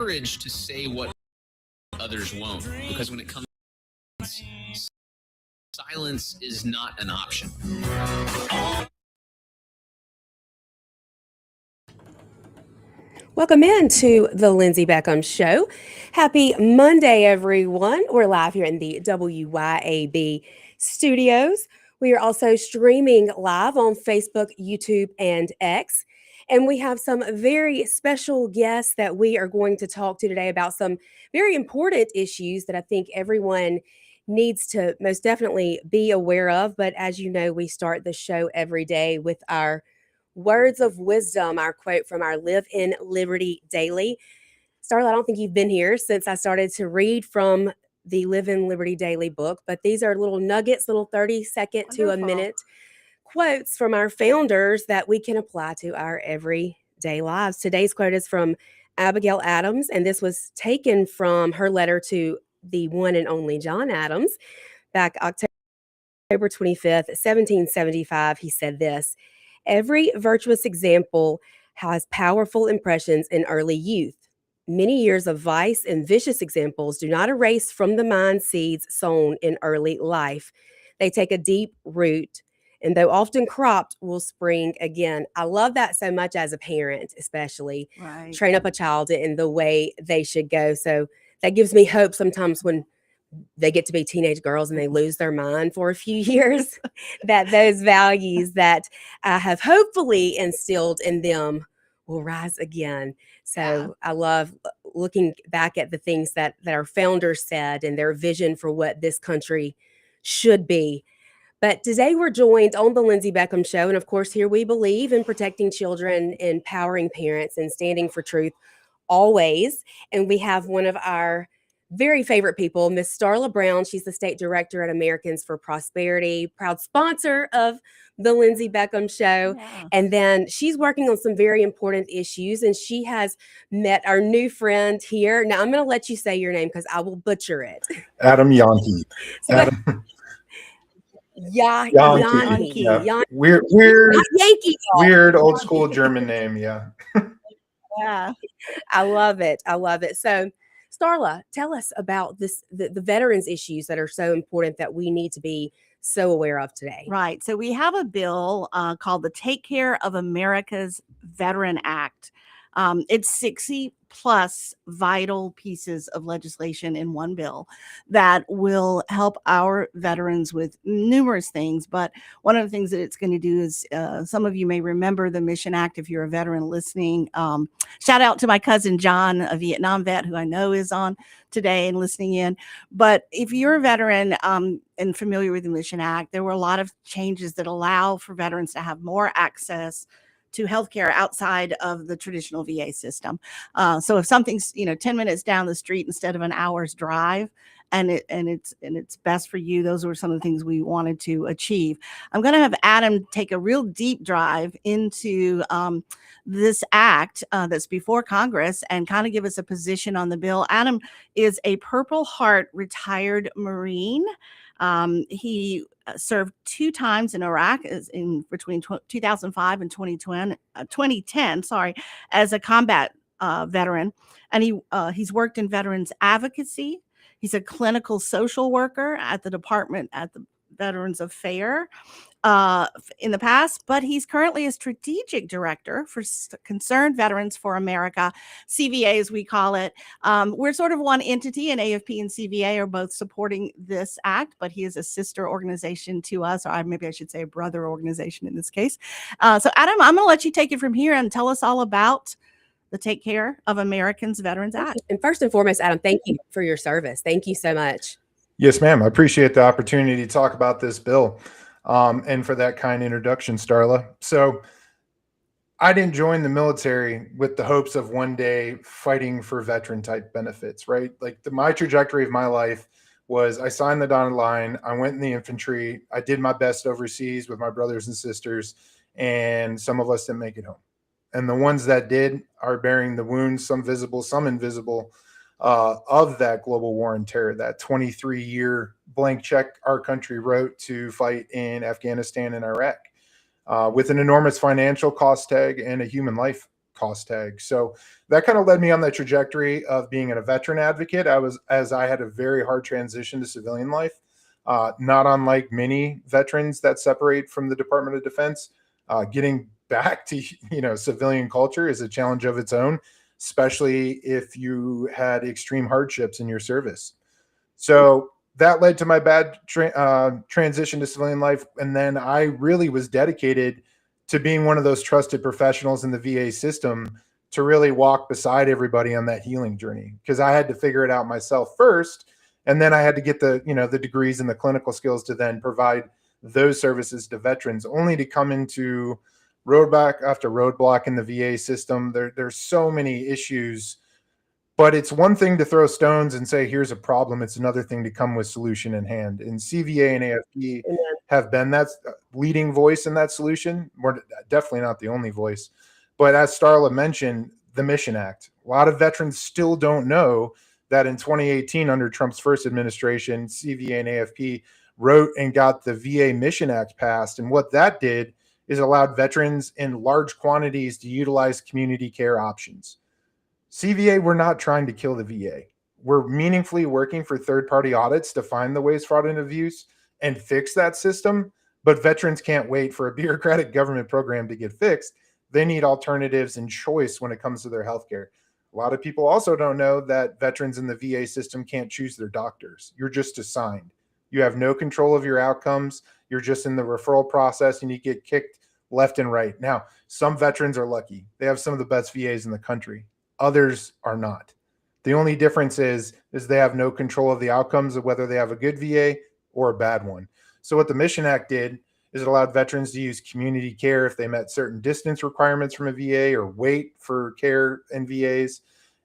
courage to say what others won't, because when it comes, silence is not an option. Welcome in to the Lindsay Beckham Show. Happy Monday, everyone. We're live here in the WYAB studios. We are also streaming live on Facebook, YouTube, and X. And we have some very special guests that we are going to talk to today about some very important issues that I think everyone needs to most definitely be aware of. But as you know, we start the show every day with our words of wisdom, our quote from our Live in Liberty Daily. Starla, I don't think you've been here since I started to read from the Live in Liberty Daily book, but these are little nuggets, little 30-second to a minute quotes from our founders that we can apply to our everyday lives. Today's quote is from Abigail Adams, and this was taken from her letter to the one and only John Adams back October 25th, 1775. He said this: "Every virtuous example has powerful impressions in early youth. Many years of vice and vicious examples do not erase from the mind seeds sown in early life. They take a deep root, and though often cropped, will spring again." I love that so much as a parent, especially. Right. Train up a child in the way they should go. So that gives me hope sometimes when they get to be teenage girls and they lose their mind for a few years, that those values that I have hopefully instilled in them will rise again. So I love looking back at the things that our founders said and their vision for what this country should be. But today we're joined on the Lindsay Beckham Show. And of course, here we believe in protecting children, empowering parents, and standing for truth always. And we have one of our very favorite people, Miss Starla Brown. She's the state director at Americans for Prosperity, proud sponsor of the Lindsay Beckham Show. Yeah. And then she's working on some very important issues, and she has met our new friend here. Now, I'm going to let you say your name because I will butcher it. Adam Jahnke. Jahnke. Yeah. Weird, Not Yankee. weird old school German name. Yeah. Yeah. I love it. I love it. So, Starla, tell us about the veterans issues that are so important that we need to be so aware of today. Right. So we have a bill called the Take Care of America's Veteran Act. It's 60 plus vital pieces of legislation in one bill that will help our veterans with numerous things. But one of the things that it's going to do is some of you may remember the Mission Act if you're a veteran listening. Shout out to my cousin John, a Vietnam vet who I know is on today and listening in. But if you're a veteran and familiar with the Mission Act, there were a lot of changes that allow for veterans to have more access to healthcare outside of the traditional VA system. So if something's 10 minutes down the street instead of an hour's drive, and it's best for you, those were some of the things we wanted to achieve. I'm going to have Adam take a real deep dive into this act that's before Congress and kind of give us a position on the bill. Adam is a Purple Heart retired Marine. He served 2 times in Iraq in between 2005 and 2010, as a combat veteran. And he's worked in veterans advocacy. He's a clinical social worker at the Veterans Affairs in the past, but he's currently a strategic director for Concerned Veterans for America, CVA as we call it. We're sort of one entity, and AFP and CVA are both supporting this act, but he is a sister organization to us, or maybe I should say a brother organization in this case. So Adam, I'm going to let you take it from here and tell us all about the Take Care of Americans Veterans Act. And first and foremost, Adam, thank you for your service. Thank you so much. Yes, ma'am. I appreciate the opportunity to talk about this bill. And for that kind introduction, Starla. So I didn't join the military with the hopes of one day fighting for veteran type benefits, right? Like my trajectory of my life was I signed the dotted line. I went in the infantry. I did my best overseas with my brothers and sisters, and some of us didn't make it home. And the ones that did are bearing the wounds, some visible, some invisible, of that global war on terror, that 23-year blank check our country wrote to fight in Afghanistan and Iraq, with an enormous financial cost tag and a human life cost tag. So that kind of led me on the trajectory of being a veteran advocate. As I had a very hard transition to civilian life, not unlike many veterans that separate from the Department of Defense. Getting back to civilian culture is a challenge of its own, especially if you had extreme hardships in your service. So that led to my bad transition to civilian life. And then I really was dedicated to being one of those trusted professionals in the VA system to really walk beside everybody on that healing journey, because I had to figure it out myself first. And then I had to get the degrees and the clinical skills to then provide those services to veterans, only to come into roadblock after roadblock in the VA system. There's so many issues. But it's one thing to throw stones and say, here's a problem. It's another thing to come with solution in hand. And CVA and AFP have been that leading voice in that solution. We're definitely not the only voice. But as Starla mentioned, the Mission Act. A lot of veterans still don't know that in 2018, under Trump's first administration, CVA and AFP wrote and got the VA Mission Act passed. And what that did is allowed veterans in large quantities to utilize community care options. CVA, we're not trying to kill the VA. We're meaningfully working for third-party audits to find the waste, fraud, and abuse and fix that system. But veterans can't wait for a bureaucratic government program to get fixed. They need alternatives and choice when it comes to their healthcare. A lot of people also don't know that veterans in the VA system can't choose their doctors. You're just assigned. You have no control of your outcomes. You're just in the referral process and you get kicked left and right. Now, some veterans are lucky. They have some of the best VAs in the country. Others are not. The only difference is they have no control of the outcomes of whether they have a good VA or a bad one. So what the Mission Act did is it allowed veterans to use community care if they met certain distance requirements from a VA or wait for care in VAs.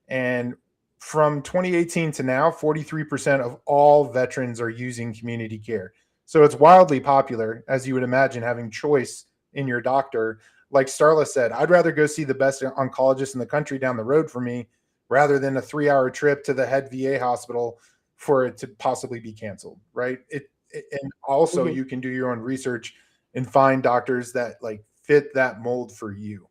And from 2018 to now, 43% of all veterans are using community care. So it's wildly popular, as you would imagine, having choice in your doctor. Like Starla said, I'd rather go see the best oncologist in the country down the road for me rather than a 3-hour trip to the head VA hospital for it to possibly be canceled, right? And also you can do your own research and find doctors that like fit that mold for you.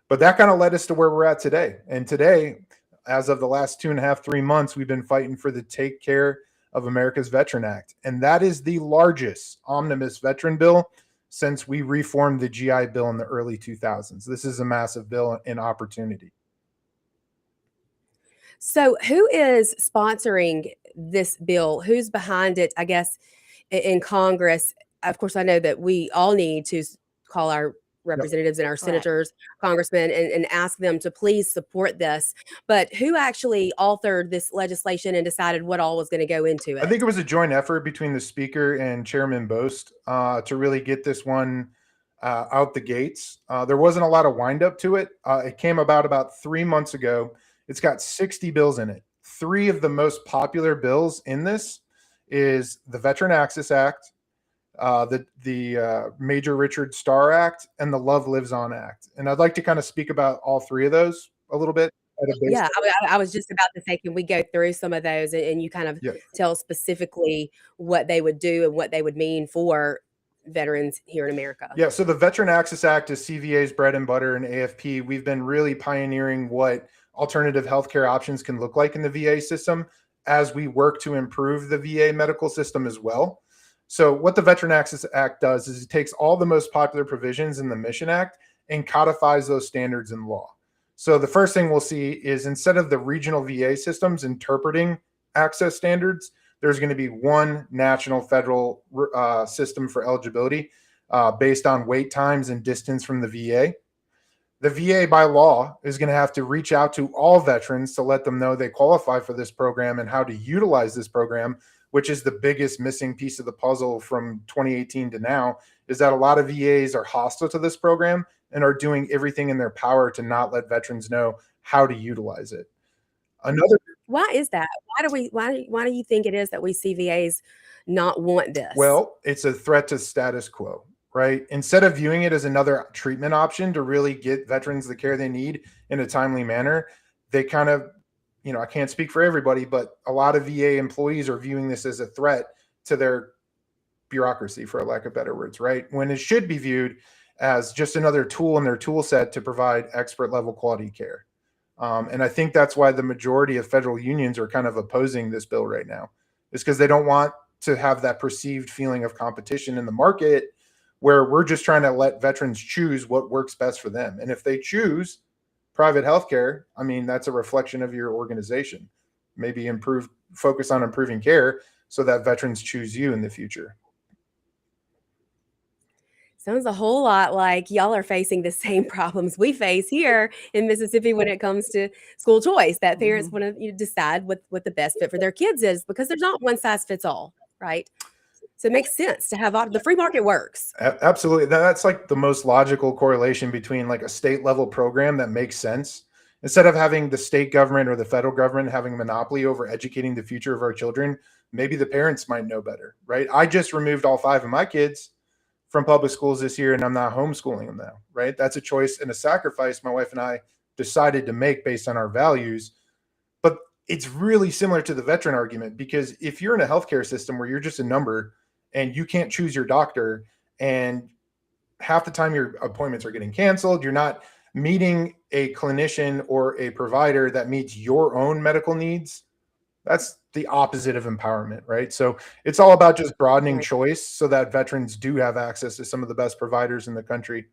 But that kind of led us to where we're at today. And today, as of the last 2.5, 3 months, we've been fighting for the Take Care of America's Veteran Act. And that is the largest omnibus veteran bill since we reformed the GI Bill in the early 2000s. This is a massive bill and opportunity. So who is sponsoring this bill? Who's behind it, I guess, in Congress? Of course, I know that we all need to call our representatives and our senators, congressmen, and ask them to please support this. But who actually authored this legislation and decided what all was going to go into it? I think it was a joint effort between the Speaker and Chairman Bost to really get this one out the gates. There wasn't a lot of windup to it. It came about 3 months ago. It's got 60 bills in it. 3 of the most popular bills in this is the Veteran Access Act, the Major Richard Starr Act, and the Love Lives On Act. And I'd like to kind of speak about all 3 of those a little bit. Yeah, I was just about to say, can we go through some of those and you kind of tell specifically what they would do and what they would mean for veterans here in America? Yeah, so the Veteran Access Act is CVA's bread and butter, and AFP. We've been really pioneering what alternative healthcare options can look like in the VA system as we work to improve the VA medical system as well. So what the Veteran Access Act does is it takes all the most popular provisions in the Mission Act and codifies those standards in law. So the first thing we'll see is instead of the regional VA systems interpreting access standards, there's going to be one national federal system for eligibility based on wait times and distance from the VA. The VA by law is going to have to reach out to all veterans to let them know they qualify for this program and how to utilize this program, which is the biggest missing piece of the puzzle from 2018 to now, is that a lot of VAs are hostile to this program and are doing everything in their power to not let veterans know how to utilize it. Why is that? Why do you think it is that we see VAs not want this? Well, it's a threat to status quo, right? Instead of viewing it as another treatment option to really get veterans the care they need in a timely manner, they kind of, I can't speak for everybody, but a lot of VA employees are viewing this as a threat to their bureaucracy, for lack of better words, right? When it should be viewed as just another tool in their tool set to provide expert level quality care. And I think that's why the majority of federal unions are kind of opposing this bill right now, is because they don't want to have that perceived feeling of competition in the market where we're just trying to let veterans choose what works best for them. And if they choose private healthcare, I mean, that's a reflection of your organization. Maybe focus on improving care so that veterans choose you in the future. Sounds a whole lot like y'all are facing the same problems we face here in Mississippi when it comes to school choice, that parents want to decide what the best fit for their kids is, because there's not one size fits all, right? So it makes sense to have the free market works. Absolutely. That's like the most logical correlation between like a state level program that makes sense. Instead of having the state government or the federal government having a monopoly over educating the future of our children, maybe the parents might know better, right? I just removed all 5 of my kids from public schools this year, and I'm not homeschooling them now, right? That's a choice and a sacrifice my wife and I decided to make based on our values. But it's really similar to the veteran argument, because if you're in a healthcare system where you're just a number and you can't choose your doctor, and half the time your appointments are getting canceled, you're not meeting a clinician or a provider that meets your own medical needs, that's the opposite of empowerment, right? So it's all about just broadening choice so that veterans do have access to some of the best providers in the country.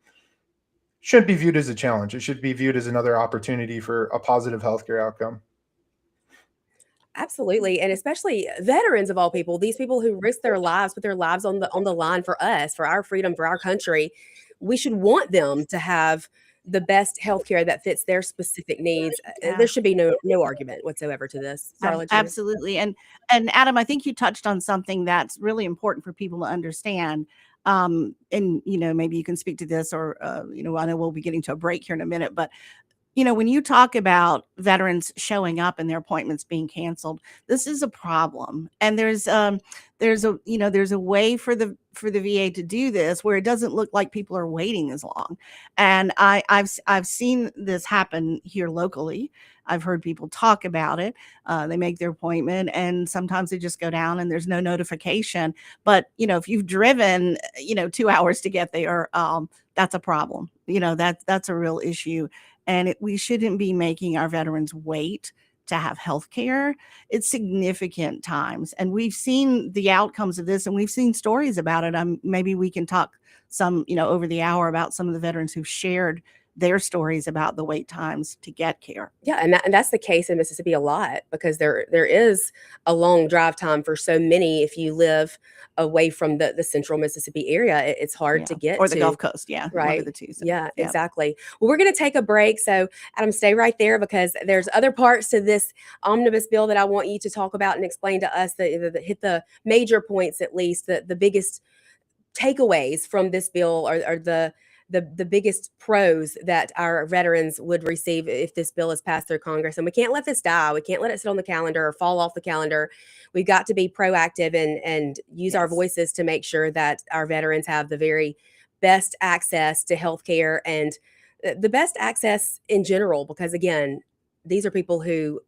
Shouldn't be viewed as a challenge. It should be viewed as another opportunity for a positive healthcare outcome. Absolutely. And especially veterans of all people, these people who risk their lives, put their lives on the line for us, for our freedom, for our country. We should want them to have the best healthcare that fits their specific needs. There should be no argument whatsoever to this. Starla, absolutely. And Adam, I think you touched on something that's really important for people to understand. And maybe you can speak to this, or I know we'll be getting to a break here in a minute, but when you talk about veterans showing up and their appointments being canceled, this is a problem. And there's a way for the VA to do this where it doesn't look like people are waiting as long. And I've seen this happen here locally. I've heard people talk about it. They make their appointment and sometimes they just go down and there's no notification. But, if you've driven, 2 hours to get there, that's a problem. That's a real issue. And we shouldn't be making our veterans wait to have health care. It's significant times. And we've seen the outcomes of this and we've seen stories about it. Maybe we can talk some, over the hour about some of the veterans who've shared their stories about the wait times to get care. Yeah, and that's the case in Mississippi a lot, because there is a long drive time for so many. If you live away from the central Mississippi area, it's hard to get to. Or the Gulf Coast, right? One of the two. So, yeah, exactly. Well, we're going to take a break. So, Adam, stay right there, because there's other parts to this omnibus bill that I want you to talk about and explain to us, that hit the major points, at least the biggest takeaways from this bill, or the biggest pros that our veterans would receive if this bill is passed through Congress. And we can't let this die. We can't let it sit on the calendar or fall off the calendar. We've got to be proactive and use our voices to make sure that our veterans have the very best access to healthcare and the best access in general, because again, these are people who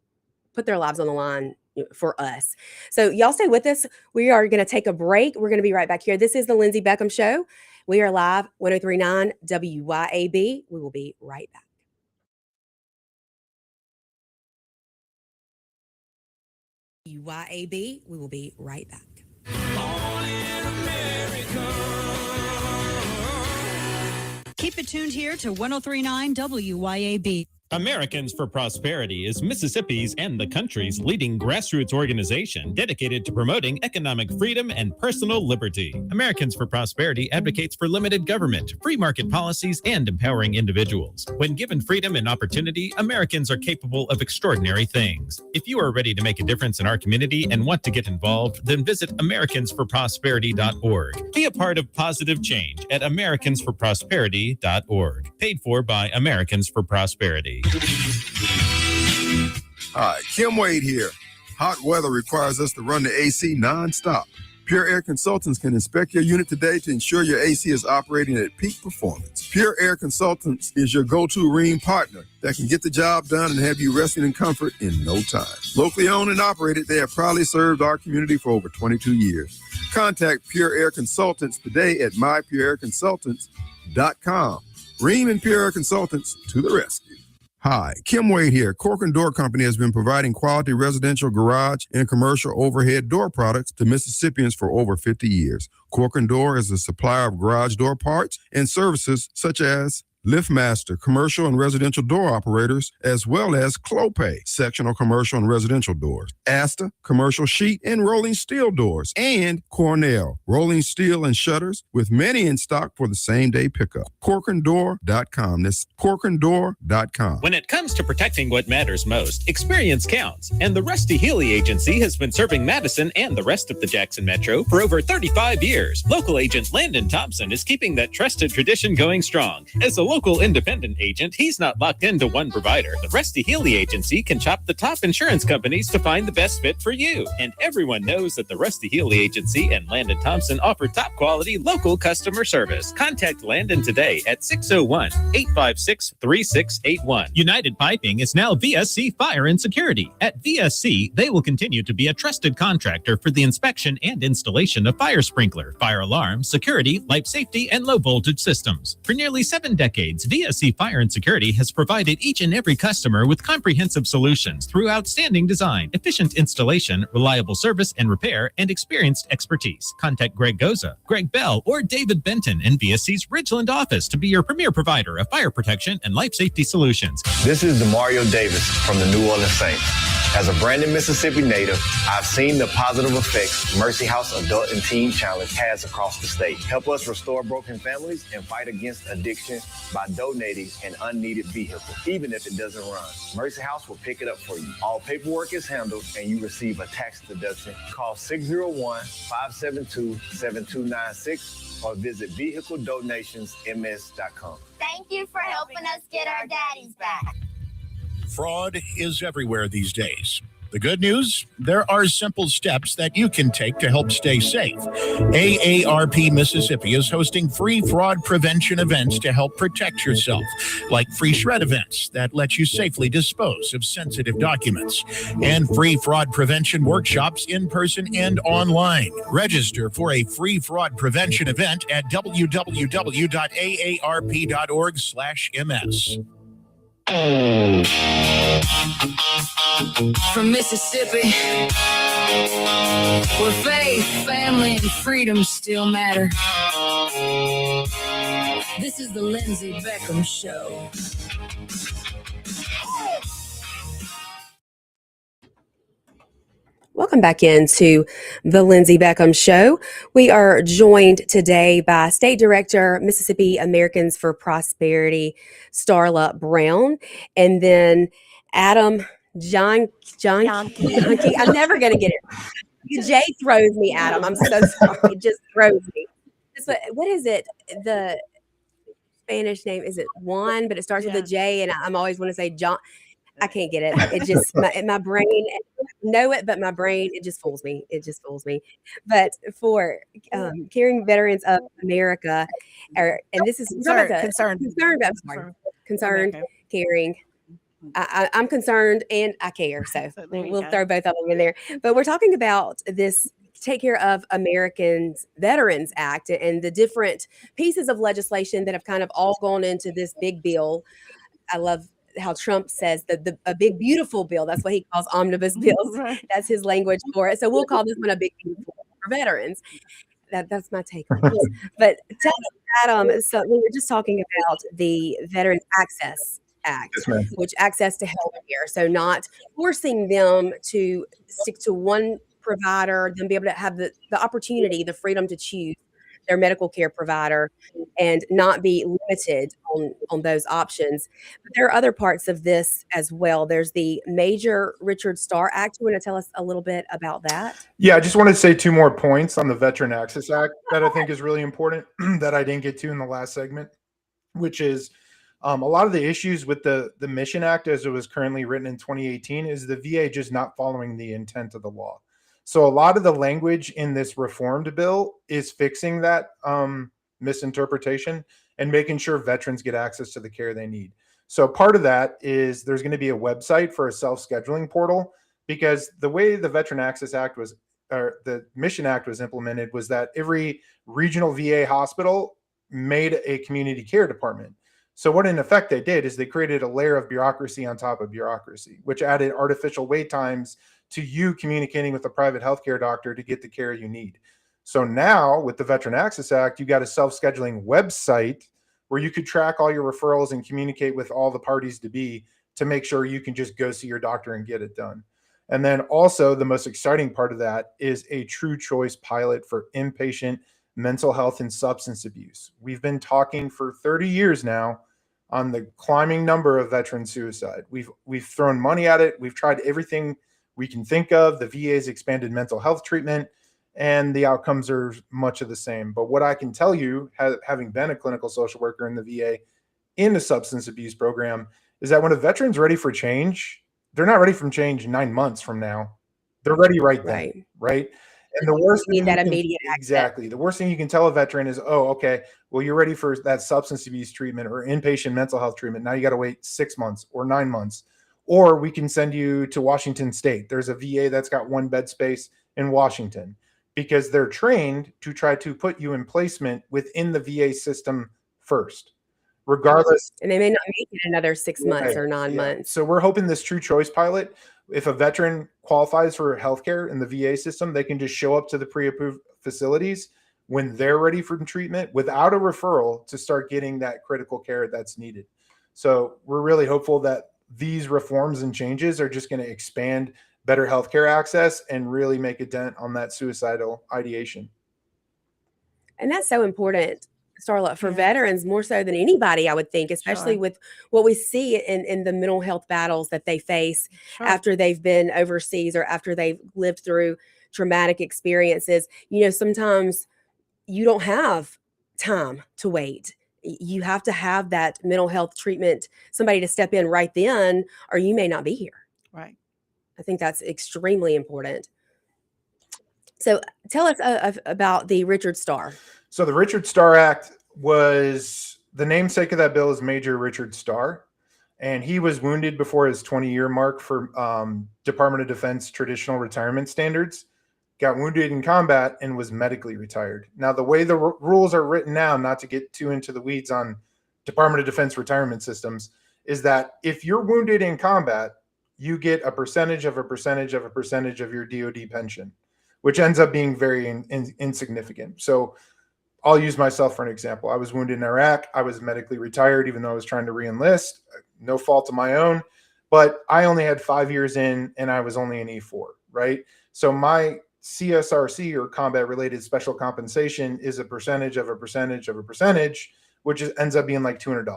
put their lives on the line for us. So y'all stay with us. We are going to take a break. We're going to be right back here. This is the Lindsay Beckham Show. We are live, 103.9 WYAB. We will be right back. WYAB. We will be right back. Born in America. Keep it tuned here to 103.9 WYAB. Americans for Prosperity is Mississippi's and the country's leading grassroots organization dedicated to promoting economic freedom and personal liberty. Americans for Prosperity advocates for limited government, free market policies, and empowering individuals. When given freedom and opportunity, Americans are capable of extraordinary things. If you are ready to make a difference in our community and want to get involved, then visit americansforprosperity.org. Be a part of positive change at americansforprosperity.org. Paid for by Americans for Prosperity. Hi, Kim Wade here. Hot weather requires us to run the AC nonstop. Pure Air Consultants can inspect your unit today to ensure your AC is operating at peak performance. Pure Air Consultants is your go-to Rheem partner that can get the job done and have you resting in comfort in no time. Locally owned and operated, they have proudly served our community for over 22 years. Contact Pure Air Consultants today at mypureairconsultants.com. Ream and Pure Air Consultants to the rescue. Hi, Kim Wade here. Cork and Door Company has been providing quality residential garage and commercial overhead door products to Mississippians for over 50 years. Cork and Door is a supplier of garage door parts and services such as LiftMaster, commercial and residential door operators, as well as Clopay, sectional commercial and residential doors, Asta, commercial sheet and rolling steel doors, and Cornell, rolling steel and shutters, with many in stock for the same day pickup. Corkanddoor.com. That's Corkanddoor.com. When it comes to protecting what matters most, experience counts. And the Rusty Healy Agency has been serving Madison and the rest of the Jackson Metro for over 35 years. Local agent Landon Thompson is keeping that trusted tradition going strong. As a local independent agent, he's not locked into one provider. The Rusty Healy Agency can shop the top insurance companies to find the best fit for you. And everyone knows that the Rusty Healy Agency and Landon Thompson offer top quality local customer service. Contact Landon today at 601-856-3681. United Piping is now VSC Fire and Security. At VSC, they will continue to be a trusted contractor for the inspection and installation of fire sprinkler, fire alarm, security, life safety, and low voltage systems. For nearly 7 decades, VSC Fire and Security has provided each and every customer with comprehensive solutions through outstanding design, efficient installation, reliable service and repair, and experienced expertise. Contact Greg Goza, Greg Bell, or David Benton in VSC's Ridgeland office to be your premier provider of fire protection and life safety solutions. This is DeMario Davis from the New Orleans Saints. As a Brandon, Mississippi native, I've seen the positive effects Mercy House Adult and Teen Challenge has across the state. Help us restore broken families and fight against addiction by donating an unneeded vehicle, even if it doesn't run. Mercy House will pick it up for you. All paperwork is handled and you receive a tax deduction. Call 601-572-7296 or visit vehicledonationsms.com. Thank you for helping us get our daddies back. Fraud is everywhere these days. The good news, there are simple steps that you can take to help stay safe. AARP Mississippi is hosting free fraud prevention events to help protect yourself, like free shred events that let you safely dispose of sensitive documents, and free fraud prevention workshops in person and online. Register for a free fraud prevention event at www.aarp.org/ms. From Mississippi, where faith, family, and freedom still matter. This is the Lindsay Beckham Show. Welcome back into the Lindsay Beckham Show. We are joined today by State Director, Mississippi Americans for Prosperity, Starla Brown, and then Adam Jahnke. I'm never going to get it. J throws me, Adam. I'm so sorry. It just throws me. What is it? The Spanish name, is it Juan? But it starts with a J, and I'm always want to say John. I can't get it. It just, my brain, I know it, but my brain, it just fools me. It just fools me. But for Caring Veterans of America, and this is concerned, caring. I'm concerned and I care. So we'll throw both of them in there. But we're talking about this Take Care of Americans Veterans Act and the different pieces of legislation that have kind of all gone into this big bill. I love how Trump says a big, beautiful bill. That's what he calls omnibus bills. Right. That's his language for it. So we'll call this one a big, beautiful for veterans. That's my take on this. But tell us, Adam, so we were just talking about the Veterans Access Act, yes, which access to health care. So not forcing them to stick to one provider, then be able to have the opportunity, the freedom to choose their medical care provider and not be limited on those options. But there are other parts of this as well. There's the Major Richard Starr Act. You want to tell us a little bit about that? Yeah, I just wanted to say 2 more points on the Veteran Access Act that I think is really important that I didn't get to in the last segment, which is a lot of the issues with the Mission Act as it was currently written in 2018 is the VA just not following the intent of the law. So a lot of the language in this reformed bill is fixing that misinterpretation and making sure veterans get access to the care they need. So part of that is there's going to be a website for a self-scheduling portal, because the way the Veteran Access Act was or the Mission Act was implemented was that every regional VA hospital made a community care department. So what in effect they did is they created a layer of bureaucracy on top of bureaucracy, which added artificial wait times to you communicating with a private healthcare doctor to get the care you need. So now with the Veteran Access Act, you got a self-scheduling website where you could track all your referrals and communicate with all the parties to be to make sure you can just go see your doctor and get it done. And then also the most exciting part of that is a true choice pilot for inpatient mental health and substance abuse. We've been talking for 30 years now on the climbing number of veteran suicide. We've thrown money at it. We've tried everything we can think of. The VA's expanded mental health treatment, and the outcomes are much of the same. But what I can tell you, having been a clinical social worker in the VA in a substance abuse program, is that when a veteran's ready for change, they're not ready for change 9 months from now. They're ready right then, right? And the worst thing that immediate exactly the worst thing you can tell a veteran is, oh, okay, well, you're ready for that substance abuse treatment or inpatient mental health treatment. Now you got to wait 6 months or 9 months, or we can send you to Washington State. There's a VA that's got 1 bed space in Washington because they're trained to try to put you in placement within the VA system first, regardless. And they may not make it another 6 months or 9 months. So we're hoping this true choice pilot, if a veteran qualifies for healthcare in the VA system, they can just show up to the pre-approved facilities when they're ready for treatment without a referral to start getting that critical care that's needed. So we're really hopeful that these reforms and changes are just going to expand better healthcare access and really make a dent on that suicidal ideation. And that's so important, Starla, for veterans more so than anybody, I would think, especially with what we see in the mental health battles that they face after they've been overseas or after they've lived through traumatic experiences. You know, sometimes you don't have time to wait. You have to have that mental health treatment, somebody to step in right then, or you may not be here. Right. I think that's extremely important. So tell us about the Richard Starr. So the Richard Starr Act was, the namesake of that bill is Major Richard Starr, and he was wounded before his 20-year mark for Department of Defense traditional retirement standards, got wounded in combat, and was medically retired. Now, the way the rules are written now, not to get too into the weeds on Department of Defense retirement systems, is that if you're wounded in combat, you get a percentage of a percentage of a percentage of your DoD pension, which ends up being very insignificant. So I'll use myself for an example. I was wounded in Iraq. I was medically retired, even though I was trying to re-enlist. No fault of my own, but I only had 5 years in and I was only an E4, right? So my CSRC, or combat-related special compensation, is a percentage of a percentage of a percentage, which ends up being like $200.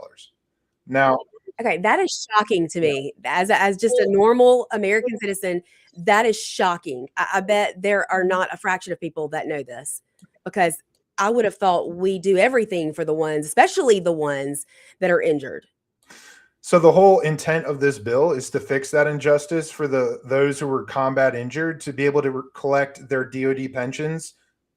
Now, okay, that is shocking to me as just a normal American citizen. That is shocking. I bet there are not a fraction of people that know this, because I would have thought we do everything for the ones, especially the ones that are injured. So the whole intent of this bill is to fix that injustice for those who were combat injured to be able to collect their DoD pensions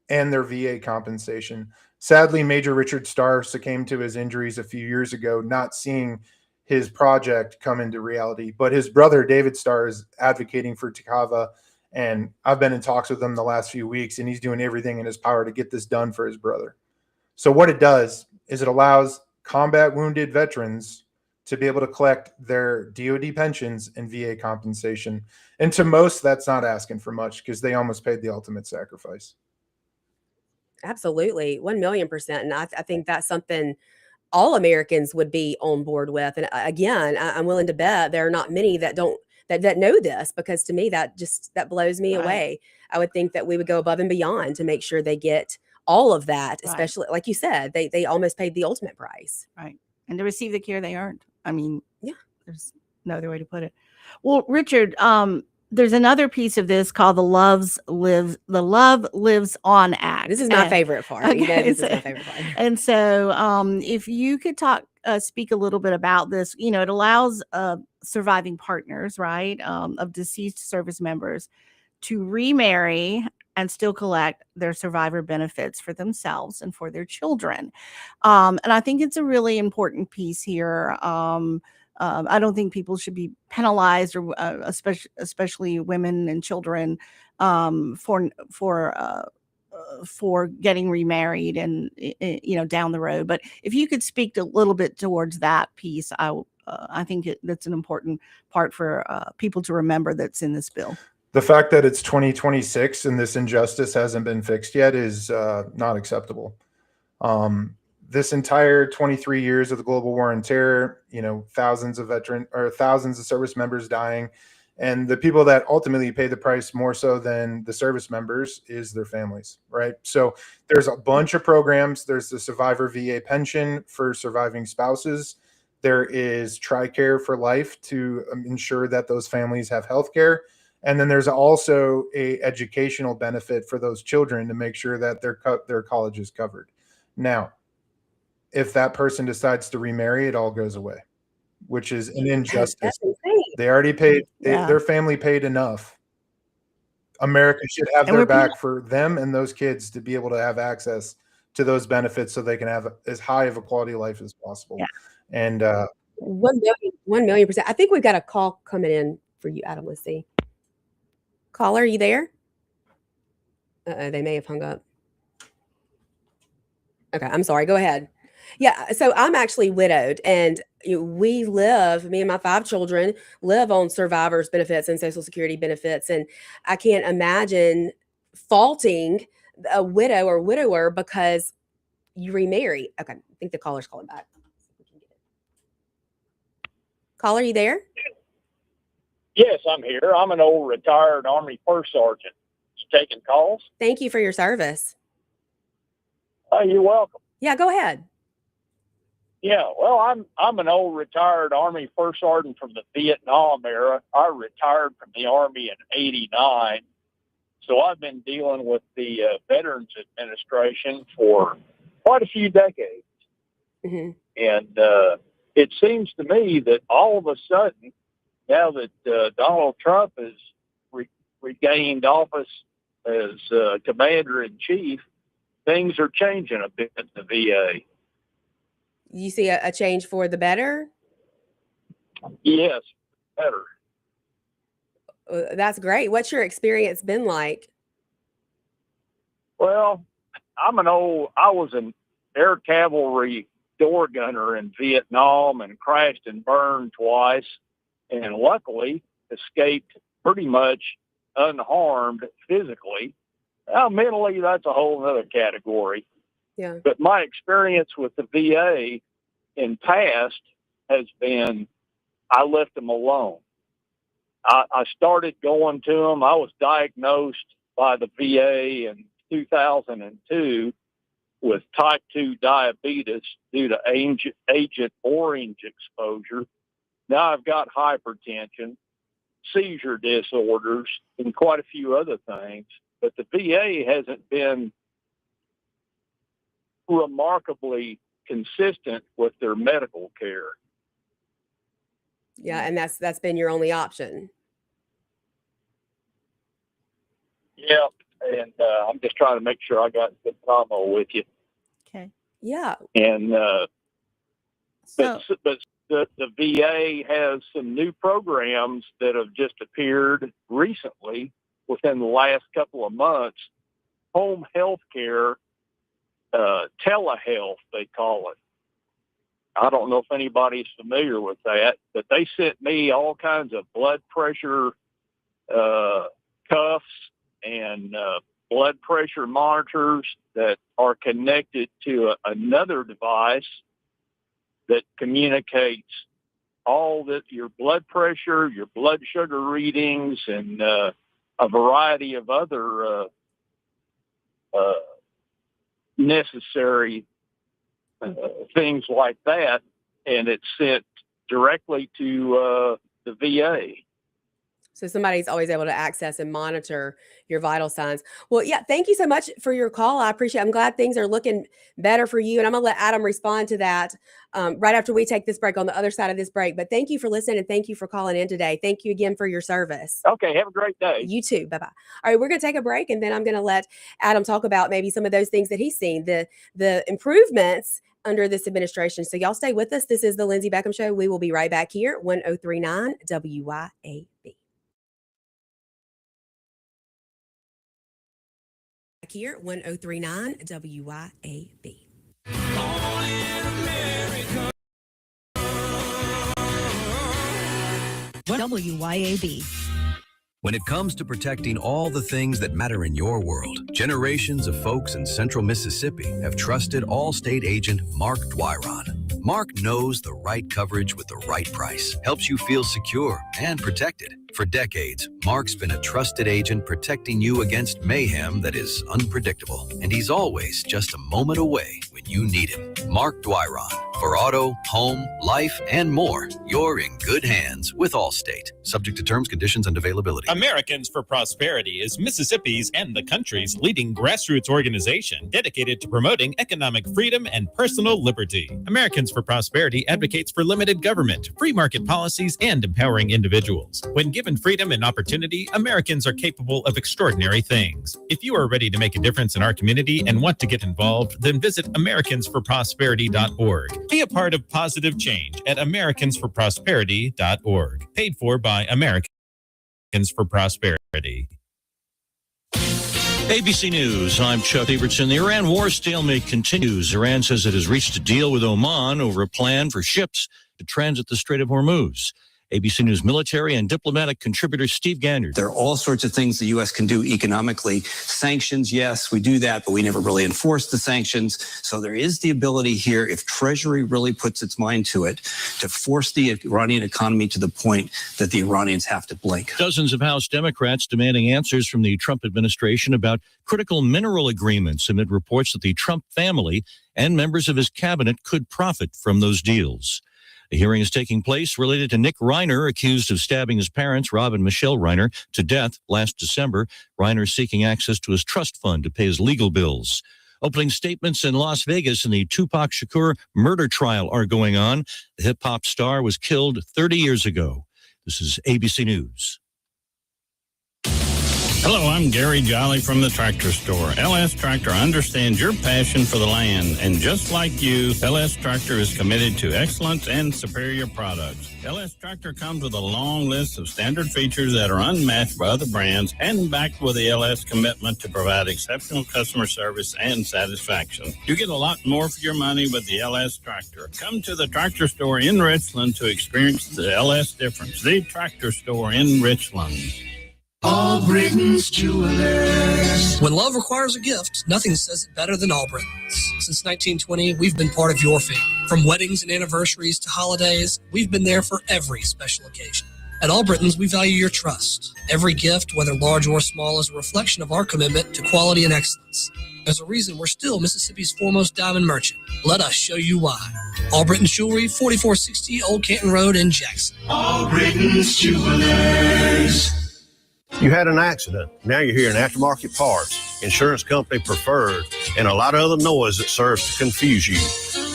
and their VA compensation. Sadly, Major Richard Starr succumbed to his injuries a few years ago, not seeing his project come into reality. But his brother, David Starr, is advocating for Takava, and I've been in talks with him the last few weeks, and he's doing everything in his power to get this done for his brother. So what it does is it allows combat wounded veterans to be able to collect their DoD pensions and VA compensation. And to most, that's not asking for much, because they almost paid the ultimate sacrifice. Absolutely. 1,000,000%. And I think that's something all Americans would be on board with. And again, I'm willing to bet there are not many that know this, because to me, that blows me away. I would think that we would go above and beyond to make sure they get all of that, especially like you said, they almost paid the ultimate price. Right. And to receive the care they earned. I mean, there's no other way to put it. Well, Richard, there's another piece of this called the Love Lives On Act. This is my favorite part. Okay. You know, this is my favorite part. And so if you could speak a little bit about this, you know, it allows surviving partners, right, of deceased service members to remarry and still collect their survivor benefits for themselves and for their children. And I think it's a really important piece here. I don't think people should be penalized, or especially women and children, for getting remarried and down the road. But if you could speak a little bit towards that piece, I think that's an important part for people to remember that's in this bill. The fact that it's 2026 and this injustice hasn't been fixed yet is not acceptable. This entire 23 years of the global war on terror, thousands of service members dying, and the people that ultimately pay the price more so than the service members is their families, right? So there's a bunch of programs. There's the Survivor VA pension for surviving spouses. There is TRICARE for life to ensure that those families have health care. And then there's also a educational benefit for those children to make sure that their college is covered. Now, if that person decides to remarry, it all goes away, which is an injustice. They already paid, their family paid enough. America should have their back for them and those kids to be able to have access to those benefits so they can have as high of a quality of life as possible. Yeah. And 1 million%. I think we've got a call coming in for you, Adam. Let's see. Caller, are you there? They may have hung up. Okay, I'm sorry. Go ahead. Yeah, so I'm actually widowed, and me and my 5 children live on survivors benefits and Social Security benefits, and I can't imagine faulting a widow or widower because you remarry. Okay, I think the caller's calling back. Caller, you there? Yes, I'm here. I'm an old retired Army first sergeant. You taking calls? Thank you for your service. You're welcome. Yeah, go ahead. Yeah, well, I'm an old retired Army first sergeant from the Vietnam era. I retired from the Army in '89, so I've been dealing with the Veterans Administration for quite a few decades. Mm-hmm. And it seems to me that all of a sudden, now that Donald Trump has regained office as commander-in-chief, things are changing a bit at the VA. You see a change for the better? Yes, better. That's great. What's your experience been like? Well, I was an air cavalry door gunner in Vietnam and crashed and burned twice, and luckily escaped pretty much unharmed physically. Now, mentally, that's a whole other category. Yeah. But my experience with the VA in past has been, I left them alone. I started going to them. I was diagnosed by the VA in 2002 with type 2 diabetes due to Agent Orange exposure. Now I've got hypertension, seizure disorders, and quite a few other things. But the VA hasn't been remarkably consistent with their medical care. Yeah, and that's been your only option. Yeah, and I'm just trying to make sure I got good combo with you. Okay. Yeah. And but the VA has some new programs that have just appeared recently within the last couple of months. Home health care, telehealth, they call it. I don't know if anybody's familiar with that, but they sent me all kinds of blood pressure cuffs and blood pressure monitors that are connected to another device that communicates all that your blood pressure, your blood sugar readings, and a variety of other necessary things like that, and it's sent directly to the VA. So somebody's always able to access and monitor your vital signs. Well, yeah, thank you so much for your call. I appreciate it. I'm glad things are looking better for you. And I'm going to let Adam respond to that right after we take this break, on the other side of this break. But thank you for listening, and thank you for calling in today. Thank you again for your service. Okay, have a great day. You too. Bye-bye. All right, we're going to take a break, and then I'm going to let Adam talk about maybe some of those things that he's seen, the improvements under this administration. So y'all stay with us. This is the Lindsay Beckham Show. We will be right back here at 1039 WYAB. Here at 1039 WYAB. WYAB. When it comes to protecting all the things that matter in your world, generations of folks in central Mississippi have trusted Allstate agent Mark Dwyron. Mark knows the right coverage with the right price, helps you feel secure and protected. For decades, Mark's been a trusted agent protecting you against mayhem that is unpredictable. And he's always just a moment away when you need him. Mark Dwyron. For auto, home, life, and more, you're in good hands with Allstate. Subject to terms, conditions, and availability. Americans for Prosperity is Mississippi's and the country's leading grassroots organization dedicated to promoting economic freedom and personal liberty. Americans for Prosperity advocates for limited government, free market policies, and empowering individuals. When given freedom and opportunity, Americans are capable of extraordinary things. If you are ready to make a difference in our community and want to get involved, then visit AmericansForProsperity.org. Be a part of positive change at AmericansForProsperity.org. Paid for by Americans for Prosperity. ABC News, I'm Chuck Evertson. The Iran war stalemate continues. Iran says it has reached a deal with Oman over a plan for ships to transit the Strait of Hormuz. ABC News military and diplomatic contributor Steve Ganyard. There are all sorts of things the U.S. can do economically. Sanctions, yes, we do that, but we never really enforce the sanctions. So there is the ability here, if Treasury really puts its mind to it, to force the Iranian economy to the point that the Iranians have to blink. Dozens of House Democrats demanding answers from the Trump administration about critical mineral agreements amid reports that the Trump family and members of his cabinet could profit from those deals. The hearing is taking place related to Nick Reiner, accused of stabbing his parents, Rob and Michelle Reiner, to death last December. Reiner seeking access to his trust fund to pay his legal bills. Opening statements in Las Vegas in the Tupac Shakur murder trial are going on. The hip-hop star was killed 30 years ago. This is ABC News. Hello, I'm Gary Jolly from the Tractor Store. LS Tractor understands your passion for the land, and just like you, LS Tractor is committed to excellence and superior products. LS Tractor comes with a long list of standard features that are unmatched by other brands and backed with the LS commitment to provide exceptional customer service and satisfaction. You get a lot more for your money with the LS Tractor. Come to the Tractor Store in Richland to experience the LS difference. The Tractor Store in Richland. All Britain's Jewelers. When love requires a gift, nothing says it better than All Britain's. Since 1920, we've been part of your family. From weddings and anniversaries to holidays, we've been there for every special occasion. At All Britain's, we value your trust. Every gift, whether large or small, is a reflection of our commitment to quality and excellence. There's a reason we're still Mississippi's foremost diamond merchant. Let us show you why. All Britain's Jewelry, 4460 Old Canton Road in Jackson. All Britain's Jewelers. You had an accident. Now you're hearing aftermarket parts, insurance company preferred, and a lot of other noise that serves to confuse you.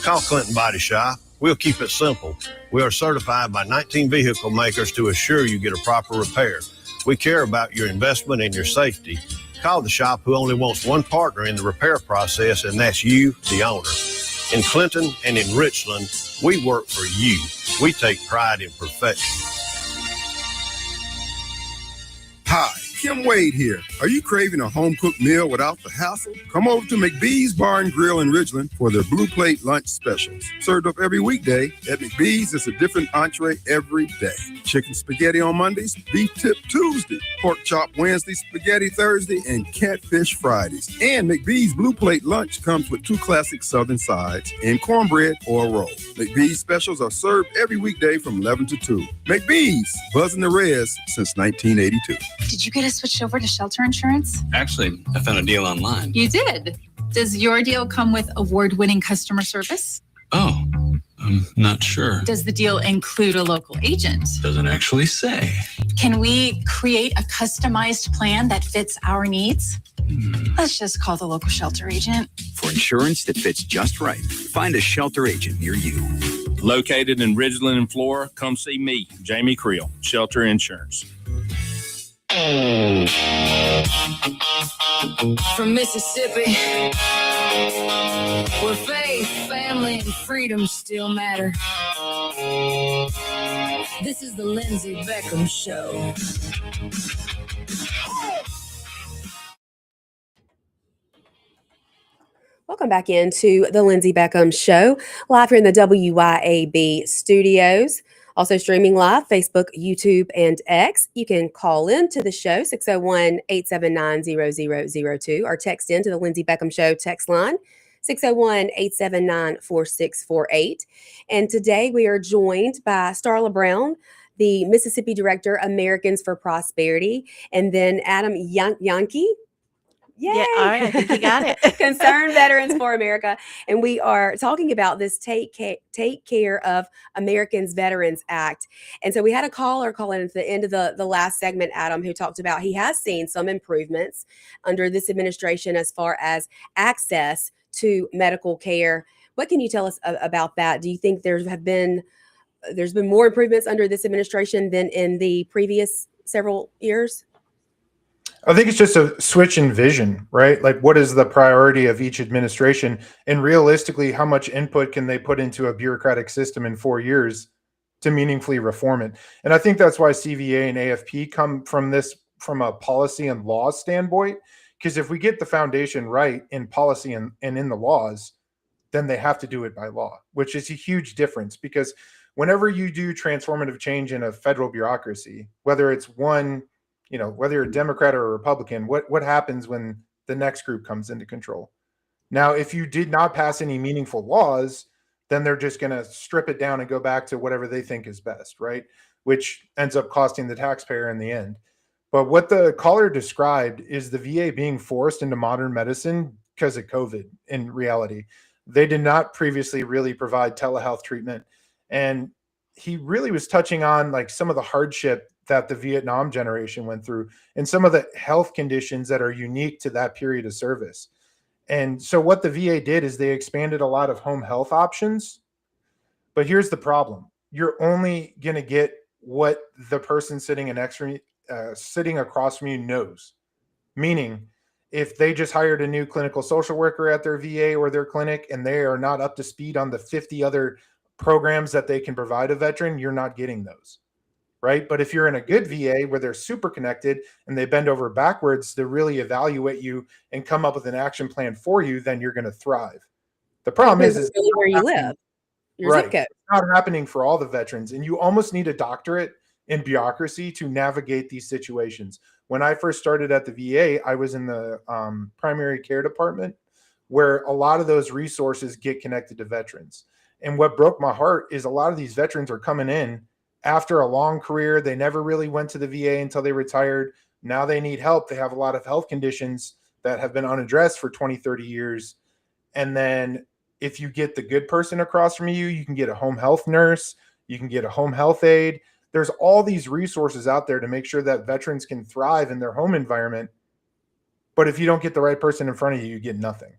Call Clinton Body Shop. We'll keep it simple. We are certified by 19 vehicle makers to assure you get a proper repair. We care about your investment and your safety. Call the shop who only wants one partner in the repair process, and that's you, the owner. In Clinton and in Richland, we work for you. We take pride in perfection. Hi, Kim Wade here. Are you craving a home-cooked meal without the hassle? Come over to McBee's Bar and Grill in Ridgeland for their Blue Plate lunch specials. Served up every weekday, at McBee's is a different entree every day. Chicken spaghetti on Mondays, beef tip Tuesday, pork chop Wednesday, spaghetti Thursday, and catfish Fridays. And McBee's Blue Plate lunch comes with 2 classic southern sides and cornbread or a roll. McBee's specials are served every weekday from 11 to 2. McBee's, buzzing the res since 1982. Did you get us switched over to shelter insurance? Actually, I found a deal online. You did? Does your deal come with award-winning customer service? Oh, I'm not sure. Does the deal include a local agent? Doesn't actually say. Can we create a customized plan that fits our needs? Let's just call the local shelter agent. For insurance that fits just right, find a shelter agent near you. Located in Ridgeland and Flora, come see me, Jamie Creel, Shelter Insurance. from Mississippi, where faith, family, and freedom still matter. This is the Lindsay Beckham Show. Welcome back into the Lindsay Beckham Show, live here in the WYAB studios. Also streaming live, Facebook, YouTube, and X. You can call in to the show, 601-879-0002, or text in to the Lindsay Beckham Show text line, 601-879-4648. And today we are joined by Starla Brown, the Mississippi Director, Americans for Prosperity, and then Adam Jahnke. Yay! Yeah, all right, I think you got it. Concerned Veterans for America. And we are talking about this Take Care of Americans Veterans Act. And so we had a caller call in at the end of the last segment, Adam, who talked about he has seen some improvements under this administration as far as access to medical care. What can you tell us about that? Do you think there's been more improvements under this administration than in the previous several years? I think it's just a switch in vision, right? Like, what is the priority of each administration? And realistically, how much input can they put into a bureaucratic system in 4 years to meaningfully reform it? And I think that's why CVA and AFP come from a policy and law standpoint, because if we get the foundation right in policy and in the laws, then they have to do it by law, which is a huge difference. Because whenever you do transformative change in a federal bureaucracy, whether it's one, whether you're a Democrat or a Republican, what happens when the next group comes into control? Now, if you did not pass any meaningful laws, then they're just going to strip it down and go back to whatever they think is best, right? Which ends up costing the taxpayer in the end. But what the caller described is the VA being forced into modern medicine because of COVID in reality. They did not previously really provide telehealth treatment. And he really was touching on like some of the hardship that the Vietnam generation went through and some of the health conditions that are unique to that period of service. And so what the VA did is they expanded a lot of home health options. But here's the problem. You're only going to get what the person sitting across from you knows. Meaning, if they just hired a new clinical social worker at their VA or their clinic and they are not up to speed on the 50 other programs that they can provide a veteran, you're not getting those. Right? But if you're in a good VA where they're super connected and they bend over backwards to really evaluate you and come up with an action plan for you, then you're going to thrive. The problem is really where you live. Your zip code. It's not happening for all the veterans. And you almost need a doctorate in bureaucracy to navigate these situations. When I first started at the VA, I was in the primary care department where a lot of those resources get connected to veterans. And what broke my heart is a lot of these veterans are coming in after a long career. They never really went to the VA until they retired. Now they need help. They have a lot of health conditions that have been unaddressed for 20, 30 years. And then if you get the good person across from you, you can get a home health nurse, you can get a home health aide. There's all these resources out there to make sure that veterans can thrive in their home environment. But if you don't get the right person in front of you, you get nothing.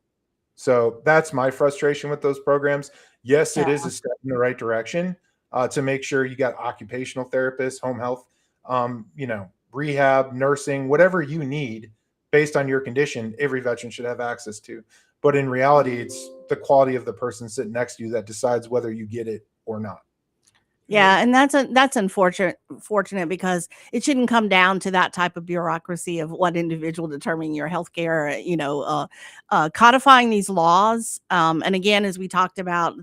So that's my frustration with those programs. Yes, it is a step in the right direction. To make sure you got occupational therapists, home health, rehab, nursing, whatever you need based on your condition, every veteran should have access to. But in reality, it's the quality of the person sitting next to you that decides whether you get it or not. Yeah, and that's unfortunate because it shouldn't come down to that type of bureaucracy of one individual determining your health care, codifying these laws. And again, as we talked about,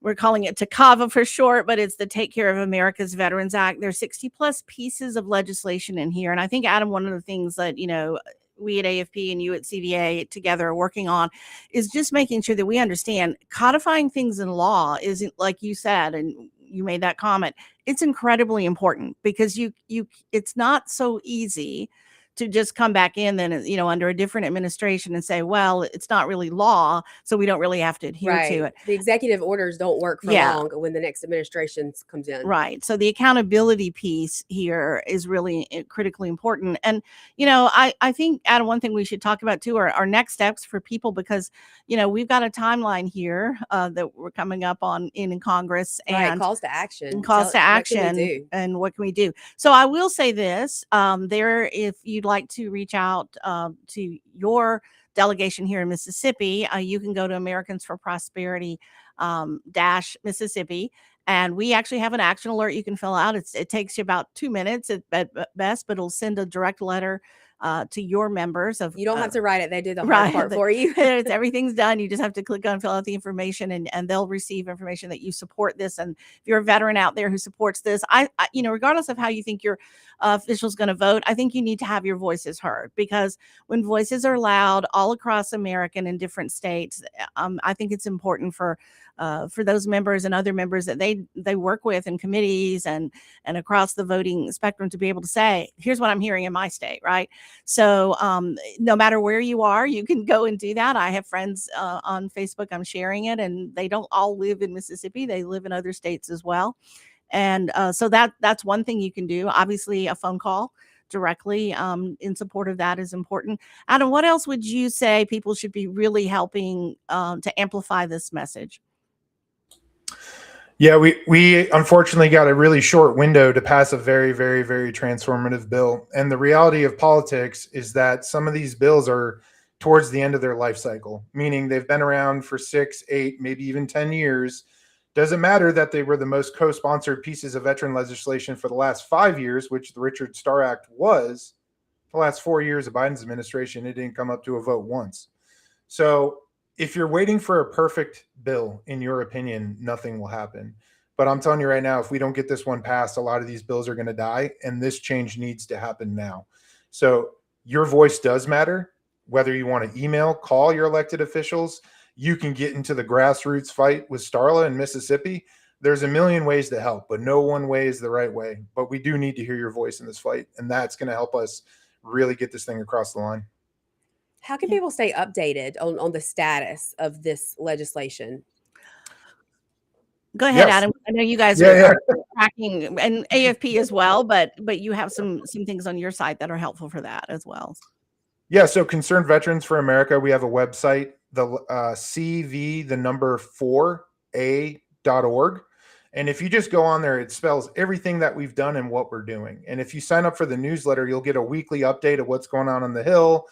we're calling it TACAVA for short, but it's the Take Care of America's Veterans Act. There's 60 plus pieces of legislation in here. And I think, Adam, one of the things that, we at AFP and you at CVA together are working on is just making sure that we understand codifying things in law isn't, like you said, and you made that comment, it's incredibly important because it's not so easy to just come back in then, under a different administration and say, well, it's not really law, so we don't really have to adhere to it. The executive orders don't work for long when the next administration comes in. Right. So the accountability piece here is really critically important. And, I think, Adam, one thing we should talk about too are our next steps for people because, we've got a timeline here that we're coming up on in Congress and calls to action. And calls to action. And what can we do? So I will say this, if you'd like to reach out to your delegation here in Mississippi, you can go to Americans for Prosperity dash Mississippi. And we actually have an action alert you can fill out. It takes you about 2 minutes at best, but it'll send a direct letter to your members. You don't have to write it. They do the hard part for you. Everything's done. You just have to click on fill out the information, and they'll receive information that you support this. And if you're a veteran out there who supports this, I regardless of how you think your official's going to vote, I think you need to have your voices heard, because when voices are loud all across America and in different states, I think it's important for those members and other members that they work with in committees and across the voting spectrum to be able to say, here's what I'm hearing in my state, right? So no matter where you are, you can go and do that. I have friends on Facebook, I'm sharing it, and they don't all live in Mississippi. They live in other states as well. And so that's one thing you can do. Obviously, a phone call directly in support of that is important. Adam, what else would you say people should be really helping to amplify this message? Yeah, we unfortunately got a really short window to pass a very, very, very transformative bill. And the reality of politics is that some of these bills are towards the end of their life cycle, meaning they've been around for 6, 8, maybe even 10 years. Doesn't matter that they were the most co-sponsored pieces of veteran legislation for the last 5 years, which the Richard Starr Act was. The last 4 years of Biden's administration, it didn't come up to a vote once. So if you're waiting for a perfect bill, in your opinion, nothing will happen. But I'm telling you right now, if we don't get this one passed, a lot of these bills are going to die, and this change needs to happen now. So your voice does matter, whether you want to email, call your elected officials. You can get into the grassroots fight with Starla in Mississippi. There's a million ways to help, but no one way is the right way. But we do need to hear your voice in this fight, and that's going to help us really get this thing across the line. How can people stay updated on the status of this legislation? Go ahead, Yes. Adam. I know you guys are tracking, and AFP as well, but you have some things on your site that are helpful for that as well. Yeah, so Concerned Veterans for America, we have a website, the CV4A.org. And if you just go on there, it spells everything that we've done and what we're doing. And if you sign up for the newsletter, you'll get a weekly update of what's going on the Hill,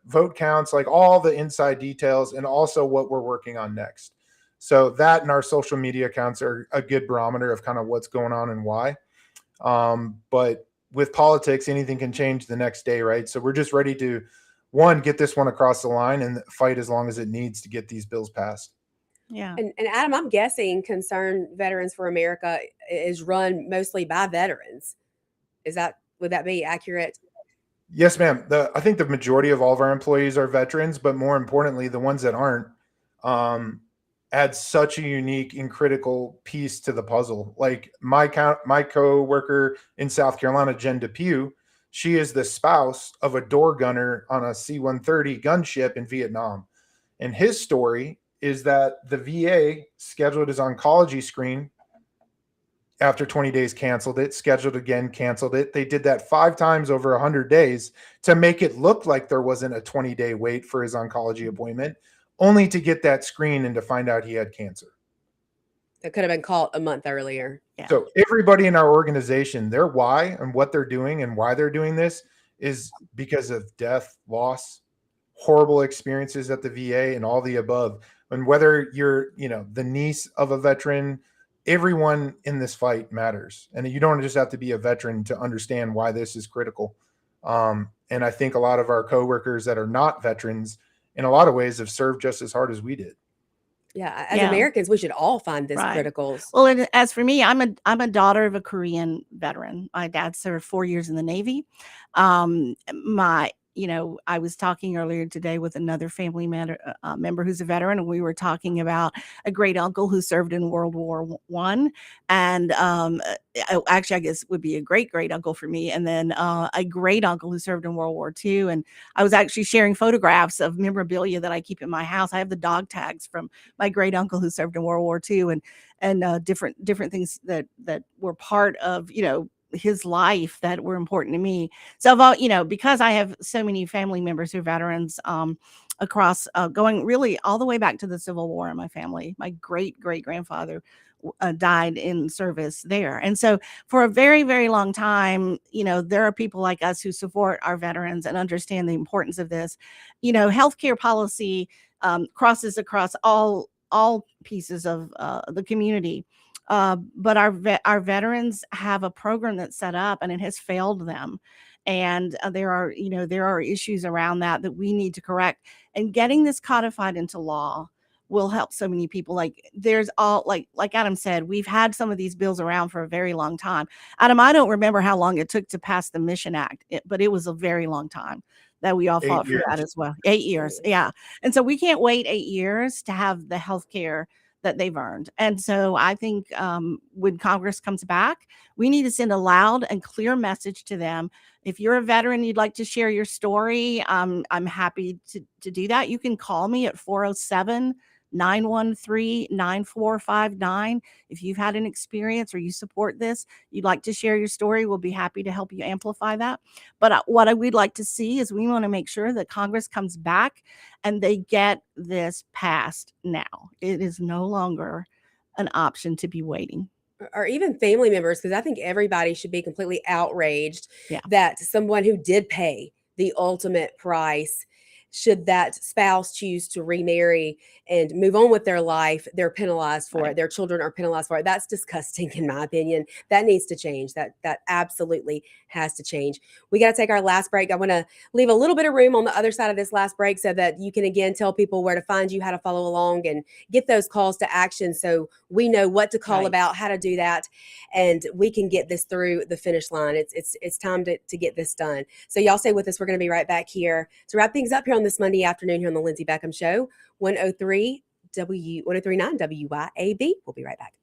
vote counts, like all the inside details, and also what we're working on next. So that and our social media accounts are a good barometer of kind of what's going on and why. But with politics, anything can change the next day, right? So we're just ready to, one, get this one across the line and fight as long as it needs to get these bills passed. Yeah. And Adam, I'm guessing Concerned Veterans for America is run mostly by veterans. Would that be accurate? Yes, ma'am. I think the majority of all of our employees are veterans, but more importantly, the ones that aren't add such a unique and critical piece to the puzzle. Like my co-worker in South Carolina, Jen Depew, she is the spouse of a door gunner on a C-130 gunship in Vietnam. And his story is that the VA scheduled his oncology screen. After 20 days, canceled it, scheduled again, canceled it. They did that 5 times over 100 days to make it look like there wasn't a 20-day wait for his oncology appointment, only to get that screen and to find out he had cancer. That could have been caught a month earlier. Yeah. So everybody in our organization, their why and what they're doing and why they're doing this is because of death, loss, horrible experiences at the VA, and all the above. And whether you're, the niece of a veteran, everyone in this fight matters. And you don't just have to be a veteran to understand why this is critical. And I think a lot of our coworkers that are not veterans, in a lot of ways, have served just as hard as we did. Yeah, as Americans, we should all find this critical. Well, and as for me, I'm a daughter of a Korean veteran. My dad served 4 years in the Navy. I was talking earlier today with another family member who's a veteran, and we were talking about a great uncle who served in World War I, and actually, I guess would be a great uncle for me, and then a great uncle who served in World War II. And I was actually sharing photographs of memorabilia that I keep in my house. I have the dog tags from my great uncle who served in World War II, and different things that were part of his life that were important to me. So, because I have so many family members who are veterans, across, going really all the way back to the Civil War in my family. My great-great-grandfather died in service there. And so for a very, very long time, there are people like us who support our veterans and understand the importance of this. Healthcare policy crosses across all pieces of the community. But our veterans have a program that's set up and it has failed them. And there are issues around that we need to correct. And getting this codified into law will help so many people. Like Adam said, we've had some of these bills around for a very long time. Adam, I don't remember how long it took to pass the Mission Act, but it was a very long time that we all fought for that as well. 8 years. Yeah. And so we can't wait 8 years to have the health care that they've earned. And so I think when Congress comes back, we need to send a loud and clear message to them. If you're a veteran, you'd like to share your story, I'm happy to do that. You can call me at 407-913-9459. If you've had an experience or you support this, you'd like to share your story, we'll be happy to help you amplify that. But what we'd like to see is we want to make sure that Congress comes back and they get this passed now. It is no longer an option to be waiting. Or even family members, because I think everybody should be completely outraged that someone who did pay the ultimate price, should that spouse choose to remarry and move on with their life, they're penalized for it. Their children are penalized for it. That's disgusting, in my opinion. That needs to change. That absolutely has to change. We got to take our last break. I want to leave a little bit of room on the other side of this last break so that you can, again, tell people where to find you, how to follow along, and get those calls to action so we know what to call about, how to do that, and we can get this through the finish line. It's time to get this done. So y'all stay with us. We're going to be right back here to wrap things up here on this Monday afternoon here on the Lindsay Beckham Show, 103.9 WYAB. We'll be right back.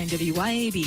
WYAB.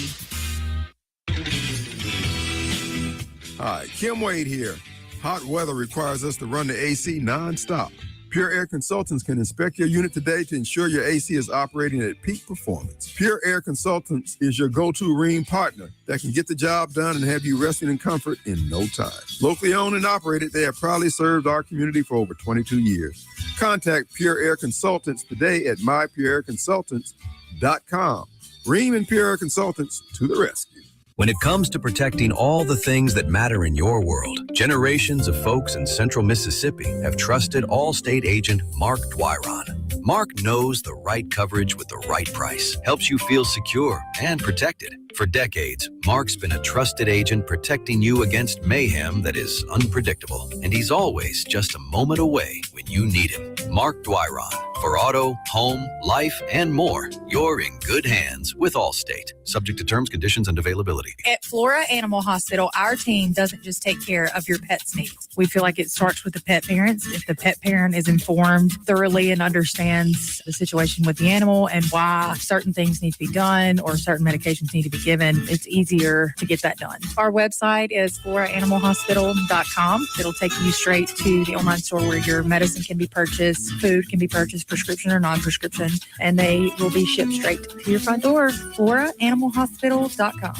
Hi, Kim Wade here. Hot weather requires us to run the AC nonstop. Pure Air Consultants can inspect your unit today to ensure your AC is operating at peak performance. Pure Air Consultants is your go-to ring partner that can get the job done and have you resting in comfort in no time. Locally owned and operated, they have proudly served our community for over 22 years. Contact Pure Air Consultants today at mypureairconsultants.com. Ream and Pure Air Consultants to the rescue. When it comes to protecting all the things that matter in your world, generations of folks in central Mississippi have trusted Allstate agent Mark Dwyron. Mark knows the right coverage with the right price, helps you feel secure and protected. For decades, Mark's been a trusted agent protecting you against mayhem that is unpredictable. And he's always just a moment away when you need him. Mark Dwyron. For auto, home, life, and more, you're in good hands with Allstate. Subject to terms, conditions, and availability. At Flora Animal Hospital, our team doesn't just take care of your pet's needs. We feel like it starts with the pet parents. If the pet parent is informed thoroughly and understands the situation with the animal and why certain things need to be done or certain medications need to be given, it's easier to get that done. Our website is floraanimalhospital.com. It'll take you straight to the online store where your medicine can be purchased, food can be purchased, prescription or non-prescription, and they will be shipped straight to your front door. floraanimalhospital.com.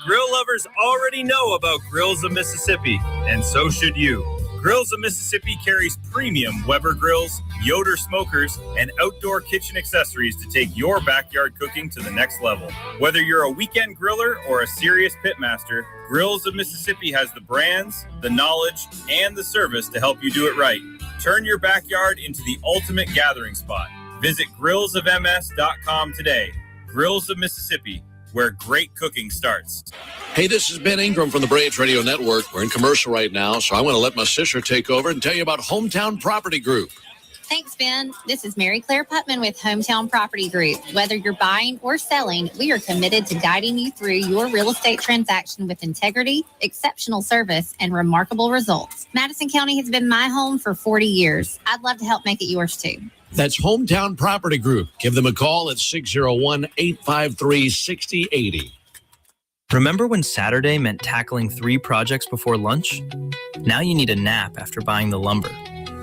Grill lovers already know about Grills of Mississippi, and so should you. Grills of Mississippi carries premium Weber grills, Yoder smokers, and outdoor kitchen accessories to take your backyard cooking to the next level. Whether you're a weekend griller or a serious pitmaster, Grills of Mississippi has the brands, the knowledge, and the service to help you do it right. Turn your backyard into the ultimate gathering spot. Visit grillsofms.com today. Grills of Mississippi, where great cooking starts. Hey, this is Ben Ingram from the Braves Radio Network. We're in commercial right now, so I want to let my sister take over and tell you about Hometown Property Group. Thanks, Ben. This is Mary Claire Putman with Hometown Property Group. Whether you're buying or selling, we are committed to guiding you through your real estate transaction with integrity, exceptional service, and remarkable results. Madison County has been my home for 40 years. I'd love to help make it yours, too. That's Hometown Property Group. Give them a call at 601-853-6080. Remember when Saturday meant tackling 3 projects before lunch? Now you need a nap after buying the lumber.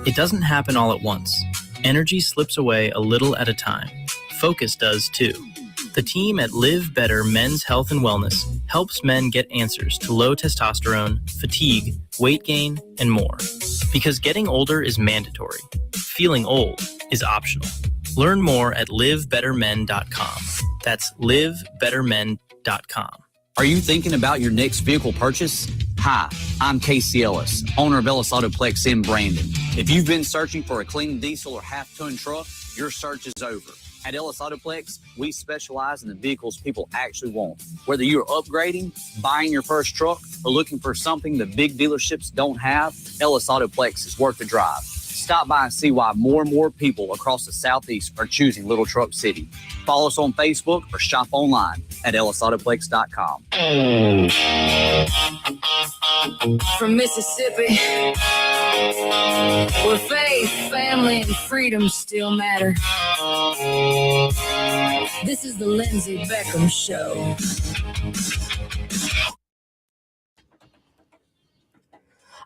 It doesn't happen all at once. energy slips away a little at a time. Focus does too. The team at Live Better Men's Health and Wellness helps men get answers to low testosterone, fatigue, weight gain, and more. Because getting older is mandatory. Feeling old is optional. Learn more at livebettermen.com. That's livebettermen.com. Are you thinking about your next vehicle purchase? Hi, I'm Casey Ellis, owner of Ellis Autoplex in Brandon. If you've been searching for a clean diesel or half-ton truck, your search is over. At Ellis Autoplex, we specialize in the vehicles people actually want. Whether you're upgrading, buying your first truck, or looking for something the big dealerships don't have, Ellis Autoplex is worth the drive. Stop by and see why more and more people across the Southeast are choosing Little Truck City. Follow us on Facebook or shop online at ellisautoplex.com. From Mississippi, where faith, family, and freedom still matter. This is the Lindsay Beckham Show.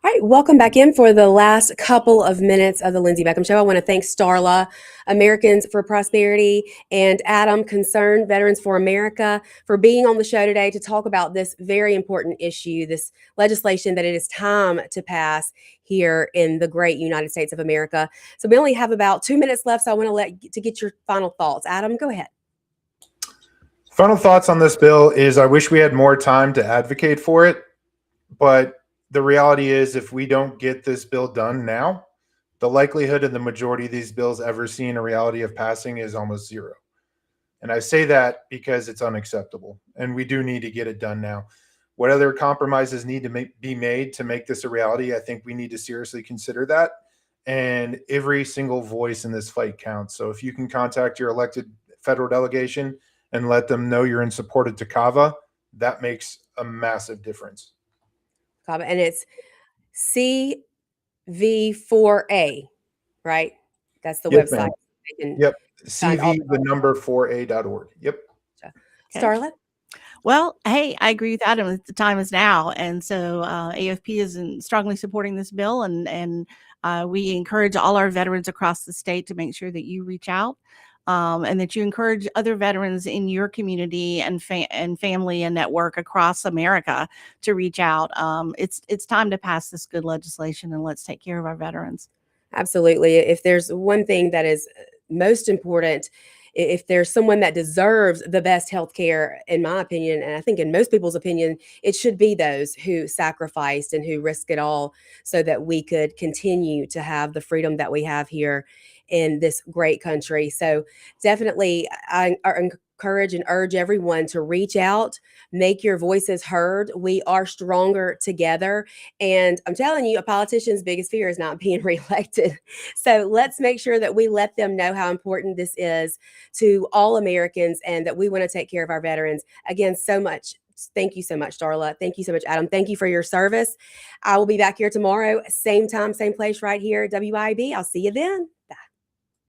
All right, welcome back in for the last couple of minutes of the Lindsay Beckham Show. I want to thank Starla, Americans for Prosperity, and Adam, Concerned Veterans for America, for being on the show today to talk about this very important issue, this legislation that it is time to pass here in the great United States of America. So we only have about 2 minutes left, so I want to get your final thoughts. Adam, go ahead. Final thoughts on this bill is I wish we had more time to advocate for it, but the reality is if we don't get this bill done now, the likelihood of the majority of these bills ever seeing a reality of passing is almost zero. And I say that because it's unacceptable, and we do need to get it done now. What other compromises need to be made to make this a reality? I think we need to seriously consider that. And every single voice in this fight counts. So if you can contact your elected federal delegation and let them know you're in support of TACAVA, that makes a massive difference. And it's CV4A, right? That's the website. Yep. CV, the number 4A.org. Yep. Okay. Starla? Well, hey, I agree with Adam. The time is now. And so AFP is strongly supporting this bill. And we encourage all our veterans across the state to make sure that you reach out. And that you encourage other veterans in your community and family and network across America to reach out. It's time to pass this good legislation, and let's take care of our veterans. Absolutely. If there's one thing that is most important, if there's someone that deserves the best health care, in my opinion, and I think in most people's opinion, it should be those who sacrificed and who risk it all so that we could continue to have the freedom that we have here in this great country. So definitely I encourage and urge everyone to reach out, make your voices heard. We are stronger together. And I'm telling you, a politician's biggest fear is not being reelected. So let's make sure that we let them know how important this is to all Americans and that we want to take care of our veterans. Again, so much. Thank you so much, Starla. Thank you so much, Adam. Thank you for your service. I will be back here tomorrow, same time, same place right here at WIB. I'll see you then.